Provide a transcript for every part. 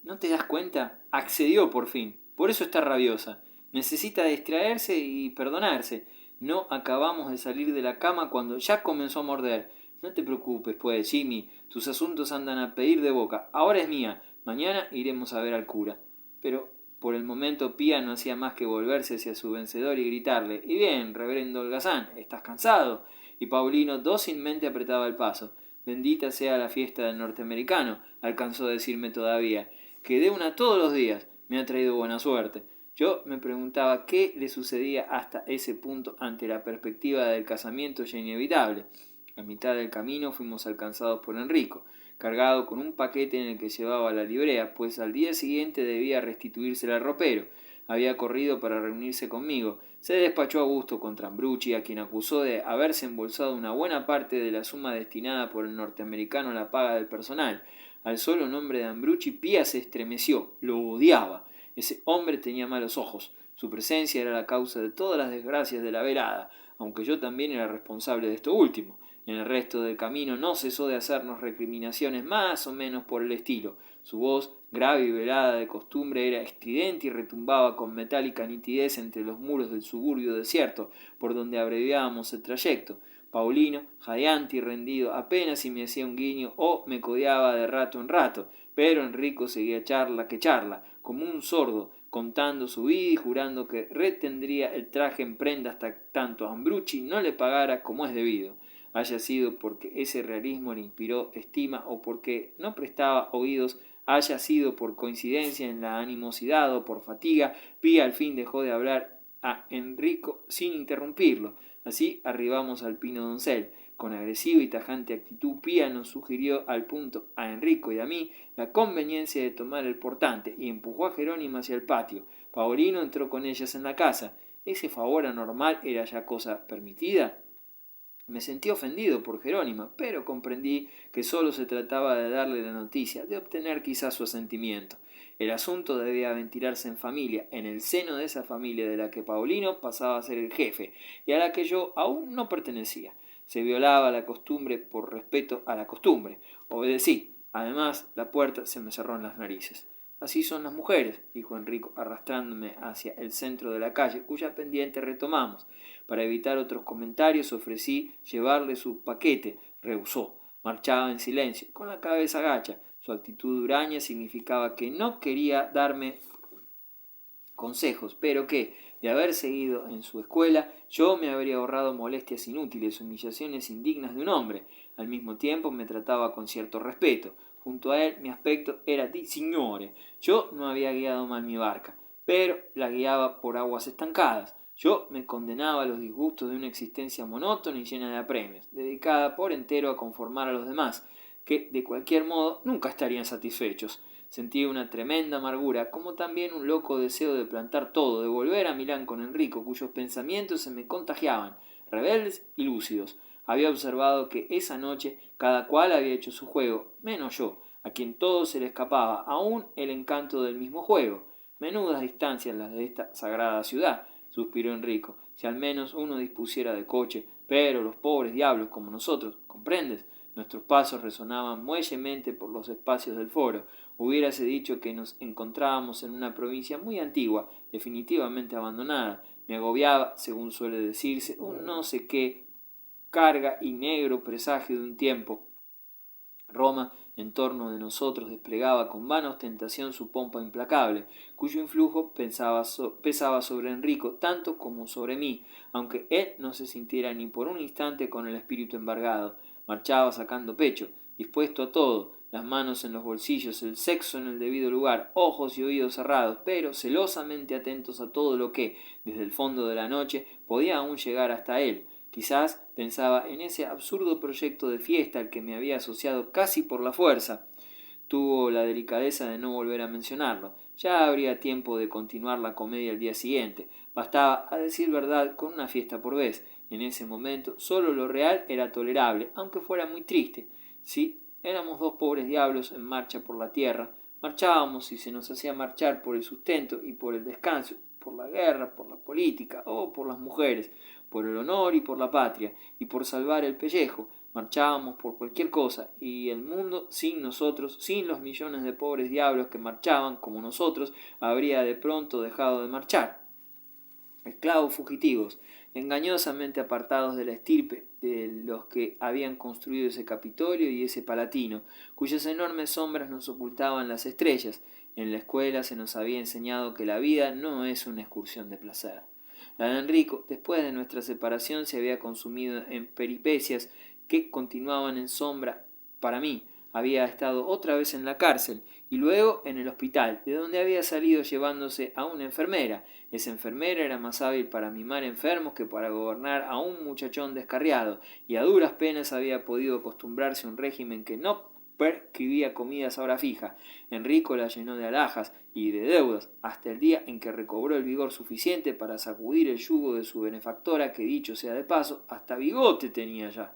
¿No te das cuenta? Accedió por fin. Por eso está rabiosa. Necesita distraerse y perdonarse. No acabamos de salir de la cama cuando ya comenzó a morder. No te preocupes, pues, Jimmy. Tus asuntos andan a pedir de boca. Ahora es mía. Mañana iremos a ver al cura. Pero por el momento Pía no hacía más que volverse hacia su vencedor y gritarle: «Y bien, reverendo holgazán, ¿estás cansado?». Y Paulino dócilmente apretaba el paso. «Bendita sea la fiesta del norteamericano», alcanzó a decirme todavía, «que dé una todos los días. Me ha traído buena suerte». Yo me preguntaba qué le sucedía hasta ese punto ante la perspectiva del casamiento ya inevitable. A mitad del camino fuimos alcanzados por Enrico, cargado con un paquete en el que llevaba la librea, pues al día siguiente debía restituírsela al ropero. Había corrido para reunirse conmigo. Se despachó a gusto contra Ambrucci, a quien acusó de haberse embolsado una buena parte de la suma destinada por el norteamericano a la paga del personal. Al solo nombre de Ambrucci, Pía se estremeció. Lo odiaba. Ese hombre tenía malos ojos. Su presencia era la causa de todas las desgracias de la velada, aunque yo también era responsable de esto último. En el resto del camino no cesó de hacernos recriminaciones más o menos por el estilo. Su voz, grave y velada de costumbre, era estridente y retumbaba con metálica nitidez entre los muros del suburbio desierto, por donde abreviábamos el trayecto. Paulino, jadeante y rendido, apenas si me hacía un guiño o me codeaba de rato en rato, pero Enrico seguía charla que charla, como un sordo, contando su vida y jurando que retendría el traje en prenda hasta tanto Ambrucci no le pagara como es debido. Haya sido porque ese realismo le inspiró estima o porque no prestaba oídos, haya sido por coincidencia en la animosidad o por fatiga, Pía al fin dejó de hablar a Enrico sin interrumpirlo. Así arribamos al Pino Doncel. Con agresiva y tajante actitud, Pía nos sugirió al punto a Enrico y a mí la conveniencia de tomar el portante y empujó a Jerónima hacia el patio. Paulino entró con ellas en la casa. ¿Ese favor anormal era ya cosa permitida? Me sentí ofendido por Jerónima, pero comprendí que sólo se trataba de darle la noticia, de obtener quizás su asentimiento. El asunto debía ventilarse en familia, en el seno de esa familia de la que Paulino pasaba a ser el jefe y a la que yo aún no pertenecía. Se violaba la costumbre por respeto a la costumbre. Obedecí. Además, la puerta se me cerró en las narices. «Así son las mujeres», dijo Enrico, arrastrándome hacia el centro de la calle, cuya pendiente retomamos. Para evitar otros comentarios ofrecí llevarle su paquete. Rehusó. Marchaba en silencio, con la cabeza gacha. Su actitud huraña significaba que no quería darme consejos, pero que, de haber seguido en su escuela, yo me habría ahorrado molestias inútiles, humillaciones indignas de un hombre. Al mismo tiempo me trataba con cierto respeto. Junto a él mi aspecto era di signore. Yo no había guiado mal mi barca, pero la guiaba por aguas estancadas. Yo me condenaba a los disgustos de una existencia monótona y llena de apremios, dedicada por entero a conformar a los demás, que de cualquier modo nunca estarían satisfechos. Sentí una tremenda amargura, como también un loco deseo de plantar todo, de volver a Milán con Enrico, cuyos pensamientos se me contagiaban, rebeldes y lúcidos. Había observado que esa noche cada cual había hecho su juego, menos yo, a quien todo se le escapaba, aún el encanto del mismo juego. Menudas distancias las de esta sagrada ciudad, suspiró Enrico, si al menos uno dispusiera de coche, pero los pobres diablos como nosotros, ¿comprendes? Nuestros pasos resonaban muellemente por los espacios del foro. Hubiérase dicho que nos encontrábamos en una provincia muy antigua, definitivamente abandonada. Me agobiaba, según suele decirse, un no sé qué carga y negro presagio de un tiempo. Roma, en torno de nosotros, desplegaba con vana ostentación su pompa implacable, cuyo influjo pesaba sobre Enrico tanto como sobre mí, aunque él no se sintiera ni por un instante con el espíritu embargado. Marchaba sacando pecho, dispuesto a todo, las manos en los bolsillos, el sexo en el debido lugar, ojos y oídos cerrados, pero celosamente atentos a todo lo que, desde el fondo de la noche, podía aún llegar hasta él. Quizás pensaba en ese absurdo proyecto de fiesta al que me había asociado casi por la fuerza. Tuvo la delicadeza de no volver a mencionarlo. Ya habría tiempo de continuar la comedia el día siguiente. Bastaba, a decir verdad, con una fiesta por vez. En ese momento solo lo real era tolerable, aunque fuera muy triste. Sí, éramos dos pobres diablos en marcha por la tierra. Marchábamos y se nos hacía marchar por el sustento y por el descanso, por la guerra, por la política o por las mujeres, por el honor y por la patria, y por salvar el pellejo. Marchábamos por cualquier cosa, y el mundo sin nosotros, sin los millones de pobres diablos que marchaban como nosotros, habría de pronto dejado de marchar. Esclavos fugitivos, engañosamente apartados de la estirpe de los que habían construido ese Capitolio y ese Palatino, cuyas enormes sombras nos ocultaban las estrellas. En la escuela se nos había enseñado que la vida no es una excursión de placer. La de Enrico, después de nuestra separación, se había consumido en peripecias que continuaban en sombra para mí. Había estado otra vez en la cárcel y luego en el hospital, de donde había salido llevándose a una enfermera. Esa enfermera era más hábil para mimar enfermos que para gobernar a un muchachón descarriado, y a duras penas había podido acostumbrarse a un régimen que no prescribía comidas a hora fija. Enrico la llenó de alhajas y de deudas, hasta el día en que recobró el vigor suficiente para sacudir el yugo de su benefactora, que dicho sea de paso, hasta bigote tenía ya.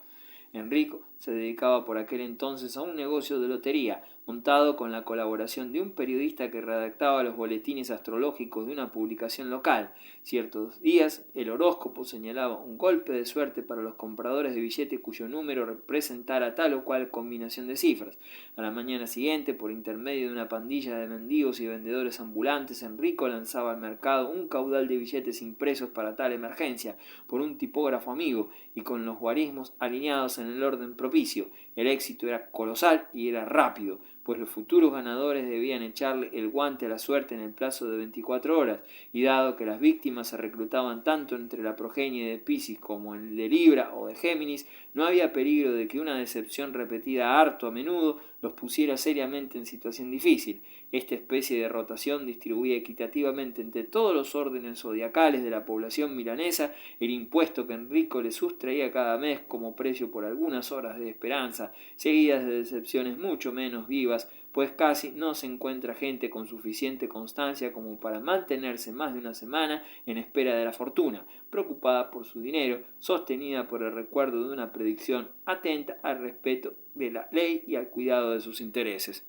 Enrico se dedicaba por aquel entonces a un negocio de lotería, montado con la colaboración de un periodista que redactaba los boletines astrológicos de una publicación local. Ciertos días el horóscopo señalaba un golpe de suerte para los compradores de billetes cuyo número representara tal o cual combinación de cifras. A la mañana siguiente, por intermedio de una pandilla de mendigos y vendedores ambulantes, Enrico lanzaba al mercado un caudal de billetes impresos para tal emergencia, por un tipógrafo amigo, y con los guarismos alineados en el orden propicio. El éxito era colosal y era rápido, pues los futuros ganadores debían echarle el guante a la suerte en el plazo de 24 horas, y dado que las víctimas se reclutaban tanto entre la progenie de Piscis como en el de Libra o de Géminis, no había peligro de que una decepción repetida harto a menudo los pusiera seriamente en situación difícil. Esta especie de rotación distribuía equitativamente entre todos los órdenes zodiacales de la población milanesa el impuesto que Enrico le sustraía cada mes como precio por algunas horas de esperanza, seguidas de decepciones mucho menos vivas, pues casi no se encuentra gente con suficiente constancia como para mantenerse más de una semana en espera de la fortuna, preocupada por su dinero, sostenida por el recuerdo de una predicción, atenta al respeto de la ley y al cuidado de sus intereses.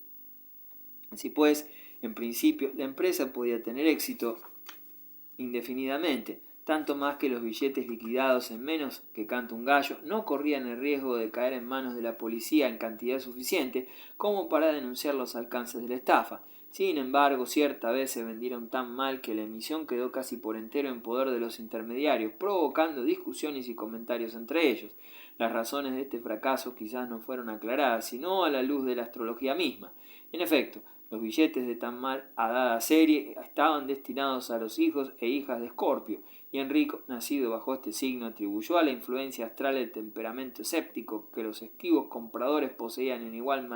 Así pues, en principio, la empresa podía tener éxito indefinidamente, tanto más que los billetes liquidados en menos que canta un gallo no corrían el riesgo de caer en manos de la policía en cantidad suficiente como para denunciar los alcances de la estafa. Sin embargo, cierta vez se vendieron tan mal que la emisión quedó casi por entero en poder de los intermediarios, provocando discusiones y comentarios entre ellos. Las razones de este fracaso quizás no fueron aclaradas, sino a la luz de la astrología misma. En efecto, los billetes de tan mal hadada serie estaban destinados a los hijos e hijas de Escorpio, y Enrico, nacido bajo este signo, atribuyó a la influencia astral el temperamento escéptico que los esquivos compradores poseían en igual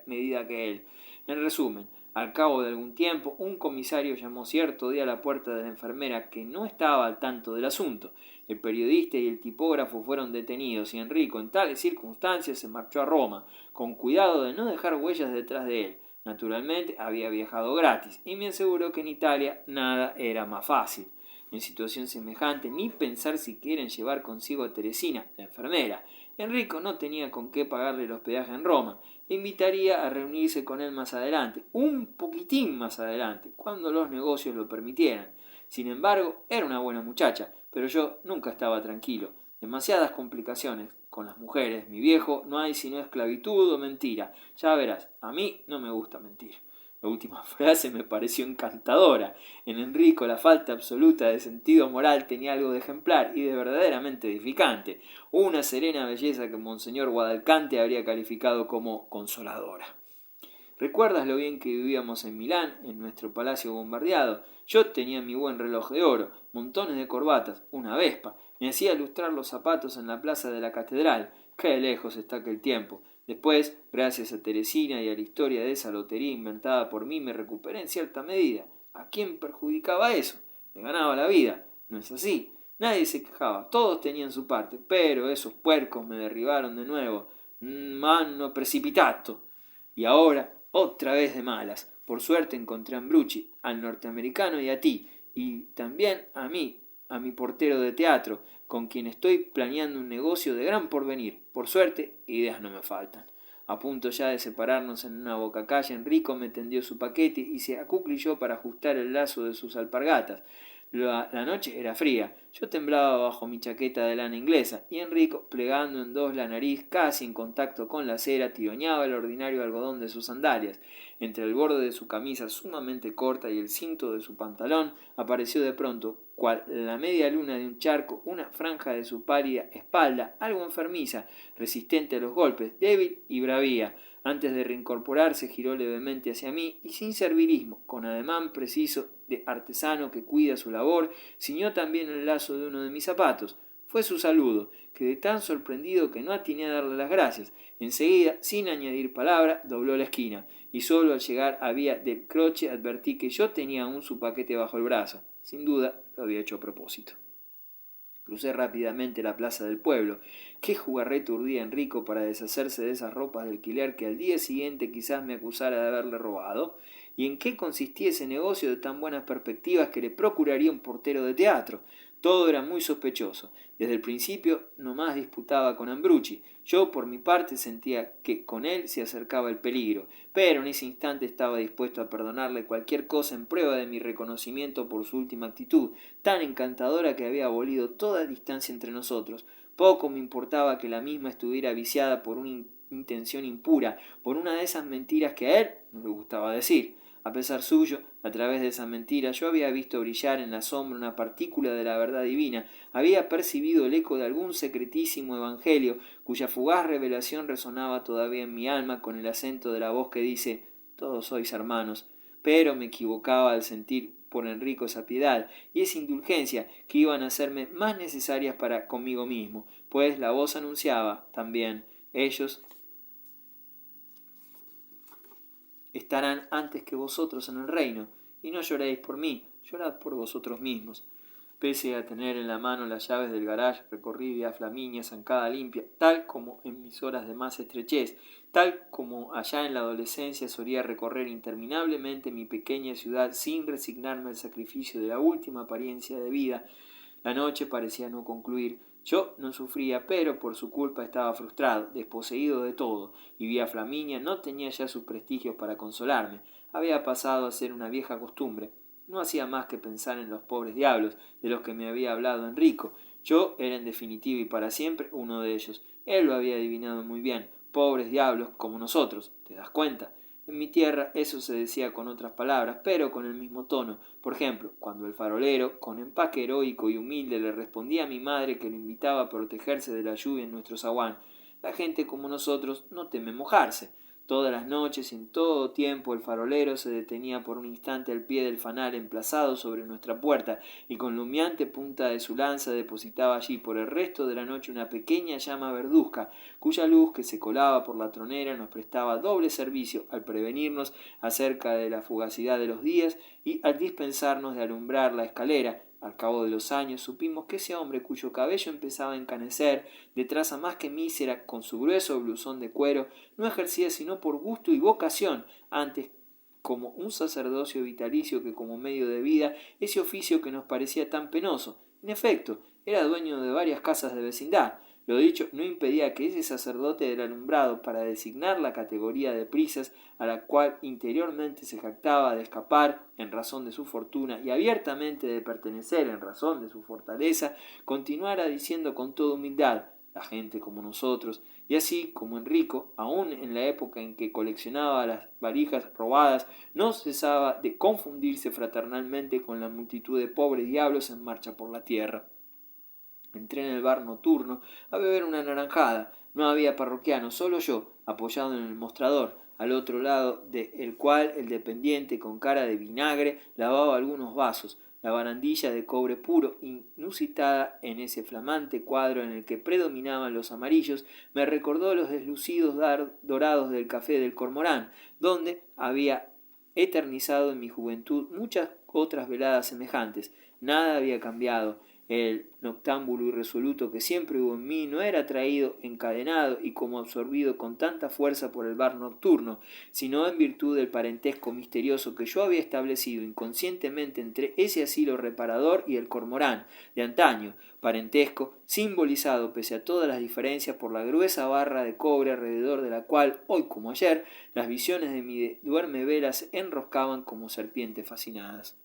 medida que él. En resumen, al cabo de algún tiempo, un comisario llamó cierto día a la puerta de la enfermera, que no estaba al tanto del asunto. El periodista y el tipógrafo fueron detenidos, y Enrico, en tales circunstancias, se marchó a Roma, con cuidado de no dejar huellas detrás de él. Naturalmente había viajado gratis, y me aseguró que en Italia nada era más fácil. En situación semejante, ni pensar siquiera en llevar consigo a Teresina, la enfermera. Enrico no tenía con qué pagarle el hospedaje en Roma. Le invitaría a reunirse con él más adelante, un poquitín más adelante, cuando los negocios lo permitieran. Sin embargo, era una buena muchacha, pero yo nunca estaba tranquilo. Demasiadas complicaciones con las mujeres. Mi viejo, no hay sino esclavitud o mentira. Ya verás, a mí no me gusta mentir. La última frase me pareció encantadora. En Enrico la falta absoluta de sentido moral tenía algo de ejemplar y de verdaderamente edificante. Una serena belleza que Monseñor Guadalcante habría calificado como consoladora. ¿Recuerdas lo bien que vivíamos en Milán, en nuestro palacio bombardeado? Yo tenía mi buen reloj de oro, montones de corbatas, una Vespa. Me hacía lustrar los zapatos en la plaza de la catedral. ¡Qué lejos está aquel tiempo! Después, gracias a Teresina y a la historia de esa lotería inventada por mí, me recuperé en cierta medida. ¿A quién perjudicaba eso? Me ganaba la vida. ¿No es así? Nadie se quejaba, todos tenían su parte, pero esos puercos me derribaron de nuevo. Mano precipitato. Y ahora, otra vez de malas. Por suerte encontré a Ambrucci, al norteamericano y a ti, y también a mí, a mi portero de teatro, con quien estoy planeando un negocio de gran porvenir. Por suerte, ideas no me faltan. A punto ya de separarnos en una bocacalle, Enrico me tendió su paquete y se acuclilló para ajustar el lazo de sus alpargatas. La noche era fría. Yo temblaba bajo mi chaqueta de lana inglesa, y Enrico, plegando en dos la nariz casi en contacto con la acera, tironeaba el ordinario algodón de sus sandalias. Entre el borde de su camisa sumamente corta y el cinto de su pantalón apareció de pronto, cual la media luna de un charco, una franja de su pálida espalda, algo enfermiza, resistente a los golpes, débil y bravía. Antes de reincorporarse giró levemente hacia mí y sin servilismo, con ademán preciso de artesano que cuida su labor, ciñó también el lazo de uno de mis zapatos. Fue su saludo. Quedé tan sorprendido que no atiné a darle las gracias. Enseguida, sin añadir palabra, dobló la esquina, y solo al llegar a vía del Croce advertí que yo tenía aún su paquete bajo el brazo. Sin duda, lo había hecho a propósito. Crucé rápidamente la plaza del pueblo. Qué jugarrete urdía Enrico para deshacerse de esas ropas de alquiler que al día siguiente quizás me acusara de haberle robado. ¿Y en qué consistía ese negocio de tan buenas perspectivas que le procuraría un portero de teatro? Todo era muy sospechoso. Desde el principio nomás disputaba con Ambrucci. Yo, por mi parte, sentía que con él se acercaba el peligro, pero en ese instante estaba dispuesto a perdonarle cualquier cosa en prueba de mi reconocimiento por su última actitud, tan encantadora que había abolido toda distancia entre nosotros. Poco me importaba que la misma estuviera viciada por una intención impura, por una de esas mentiras que a él no le gustaba decir. A pesar suyo, a través de esa mentira, yo había visto brillar en la sombra una partícula de la verdad divina, había percibido el eco de algún secretísimo evangelio, cuya fugaz revelación resonaba todavía en mi alma con el acento de la voz que dice: todos sois hermanos. Pero me equivocaba al sentir por Enrico esa piedad y esa indulgencia que iban a serme más necesarias para conmigo mismo, pues la voz anunciaba también: ellos estarán antes que vosotros en el reino, y no lloréis por mí, llorad por vosotros mismos. Pese a tener en la mano las llaves del garage, recorrí vía Flaminia zancada limpia, tal como en mis horas de más estrechez, tal como allá en la adolescencia solía recorrer interminablemente mi pequeña ciudad sin resignarme al sacrificio de la última apariencia de vida. La noche parecía no concluir. Yo no sufría, pero por su culpa estaba frustrado, desposeído de todo, y vía Flaminia no tenía ya sus prestigios para consolarme. Había pasado a ser una vieja costumbre. No hacía más que pensar en los pobres diablos de los que me había hablado Enrico. Yo era en definitiva y para siempre uno de ellos. Él lo había adivinado muy bien. Pobres diablos como nosotros, ¿te das cuenta? En mi tierra eso se decía con otras palabras, pero con el mismo tono. Por ejemplo, cuando el farolero, con empaque heroico y humilde, le respondía a mi madre que lo invitaba a protegerse de la lluvia en nuestro zaguán. La gente como nosotros no teme mojarse. Todas las noches y en todo tiempo el farolero se detenía por un instante al pie del fanal emplazado sobre nuestra puerta y con la humeante punta de su lanza depositaba allí por el resto de la noche una pequeña llama verduzca, cuya luz que se colaba por la tronera nos prestaba doble servicio al prevenirnos acerca de la fugacidad de los días y al dispensarnos de alumbrar la escalera. Al cabo de los años supimos que ese hombre, cuyo cabello empezaba a encanecer de traza más que mísera con su grueso blusón de cuero, no ejercía sino por gusto y vocación, antes como un sacerdocio vitalicio que como medio de vida, ese oficio que nos parecía tan penoso. En efecto, era dueño de varias casas de vecindad. Lo dicho no impedía que ese sacerdote del alumbrado, para designar la categoría de prisas a la cual interiormente se jactaba de escapar en razón de su fortuna y abiertamente de pertenecer en razón de su fortaleza, continuara diciendo con toda humildad: la gente como nosotros, y así como Enrico, aun en la época en que coleccionaba las valijas robadas, no cesaba de confundirse fraternalmente con la multitud de pobres diablos en marcha por la tierra. Entré en el bar nocturno a beber una naranjada. No había parroquiano, solo yo, apoyado en el mostrador, al otro lado de el cual el dependiente con cara de vinagre lavaba algunos vasos. La barandilla de cobre puro, inusitada en ese flamante cuadro en el que predominaban los amarillos, me recordó los deslucidos dorados del café del Cormorán, donde había eternizado en mi juventud muchas otras veladas semejantes. Nada había cambiado. El noctámbulo irresoluto que siempre hubo en mí no era atraído, encadenado y como absorbido con tanta fuerza por el bar nocturno, sino en virtud del parentesco misterioso que yo había establecido inconscientemente entre ese asilo reparador y el Cormorán de antaño, parentesco simbolizado pese a todas las diferencias por la gruesa barra de cobre alrededor de la cual, hoy como ayer, las visiones de mi duermevelas se enroscaban como serpientes fascinadas.